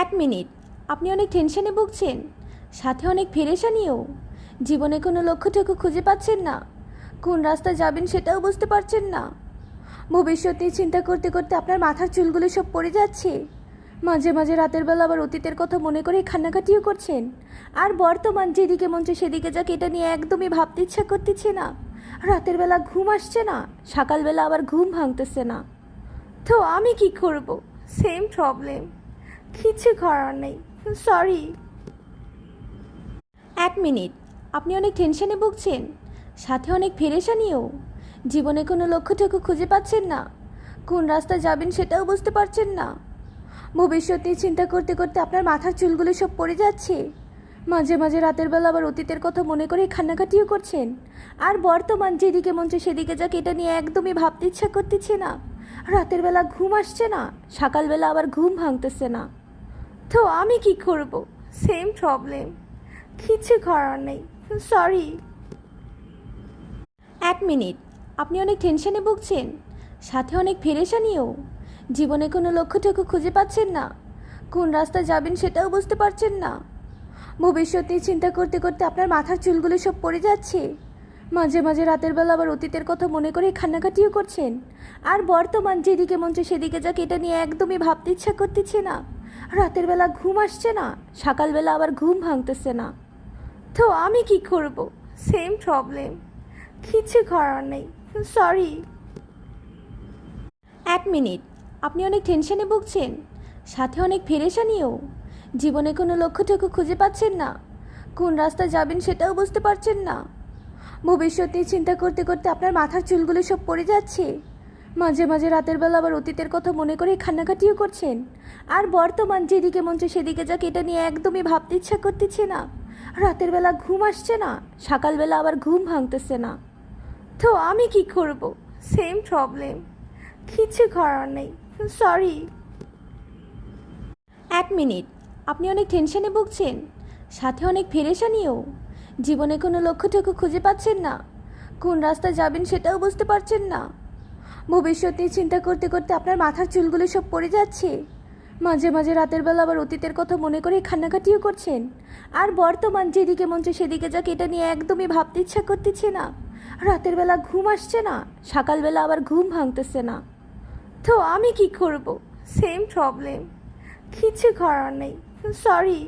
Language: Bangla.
এক মিনিট। আপনি অনেক টেনশনে ভুগছেন, সাথে অনেক পেরেশানিও। জীবনে কোনো লক্ষ্যটুকু খুঁজে পাচ্ছেন না, কোন রাস্তায় যাবেন সেটাও বুঝতে পারছেন না। ভবিষ্যৎ নিয়ে চিন্তা করতে করতে আপনার মাথার চুলগুলো সব পড়ে যাচ্ছে। মাঝে মাঝে রাতের বেলা আবার অতীতের কথা মনে করে কান্নাকাটিও করছেন। আর বর্তমান যেদিকে মন চায় সেদিকে যাকে এটা নিয়ে একদমই ভাবতে ইচ্ছা করতেছে না। রাতের বেলা ঘুম আসছে না, সকালবেলা আবার ঘুম ভাঙতেছে না। তো আমি কি করব? সেম প্রবলেম, কিছু করার নেই, সরি। এক মিনিট। আপনি অনেক টেনশনে ভুগছেন, সাথে অনেক পেরেশানিও। জীবনে কোনো লক্ষ্যটুকু খুঁজে পাচ্ছেন না, কোন রাস্তায় যাবেন সেটাও বুঝতে পারছেন না। ভবিষ্যৎ নিয়ে চিন্তা করতে করতে আপনার মাথার চুলগুলো সব পড়ে যাচ্ছে। মাঝে মাঝে রাতের বেলা আবার অতীতের কথা মনে করে কান্নাকাটিও করছেন। আর বর্তমান যেদিকে মন চায় সেদিকে যাকে এটা নিয়ে একদমই ভাবতে ইচ্ছা করতেছে না। রাতের বেলা ঘুম আসছে না, সকালবেলা আবার ঘুম ভাঙতেছে না। তো আমি কি করব? সেম প্রবলেম, কিছু করার নেই, সরি। এক মিনিট। আপনি অনেক টেনশনে ভুগছেন, সাথে অনেক পেরেশানিও। জীবনে কোনো লক্ষ্যটুকু খুঁজে পাচ্ছেন না, কোন রাস্তায় যাবেন সেটাও বুঝতে পারছেন না। ভবিষ্যৎ নিয়ে চিন্তা করতে করতে আপনার মাথার চুলগুলো সব পড়ে যাচ্ছে। মাঝে মাঝে রাতের বেলা আবার অতীতের কথা মনে করে কান্নাকাটিও করছেন। আর বর্তমান যেদিকে মন চায় সেদিকে যাকে এটা নিয়ে একদমই ভাবতে ইচ্ছা করতেছে না। রাতের বেলা ঘুম আসছে না, সকালবেলা আবার ঘুম ভাঙতেছে না। তো আমি কি করব? সেম প্রবলেম, কিছু করার নেই, সরি। এক মিনিট। আপনি অনেক টেনশনে ভুগছেন, সাথে অনেক পেরেশানিও। জীবনে কোনো লক্ষ্যটুকু খুঁজে পাচ্ছেন না, কোন রাস্তায় যাবেন সেটাও বুঝতে পারছেন না। ভবিষ্যৎ নিয়ে চিন্তা করতে করতে আপনার মাথার চুলগুলো সব পড়ে যাচ্ছে। মাঝে মাঝে রাতের বেলা আবার অতীতের কথা মনে করে কান্নাকাটিও করছেন। আর বর্তমান যেদিকে মন চায় সেদিকে যাকে এটা নিয়ে একদমই ভাবতে ইচ্ছা করতেছে না। রাতের বেলা ঘুম আসছে না, সকালবেলা আবার ঘুম ভাঙতেছে না। তো আমি কি করব? সেম প্রবলেম, কিছু করার নেই, সরি। এক মিনিট। আপনি অনেক টেনশনে ভুগছেন, সাথে অনেক পেরেশানিও। জীবনে কোনো লক্ষ্যটুকু খুঁজে পাচ্ছেন না, কোন রাস্তায় যাবেন সেটাও বুঝতে পারছেন না। ভবিষ্যৎ নিয়ে চিন্তা করতে করতে আপনার মাথার চুলগুলো সব পড়ে যাচ্ছে। মাঝে মাঝে রাতের বেলা আবার অতীতের কথা মনে করে কান্নাকাটিও করছেন। আর বর্তমান যেদিকে মন চায় সেদিকে যাকে এটা নিয়ে একদমই ভাবতে ইচ্ছা করতেছে না। রাতের বেলা ঘুম আসছে না, সকালবেলা আবার ঘুম ভাঙতেছে না। তো আমি কি করব? সেম প্রবলেম, কিছু করার নেই, সরি।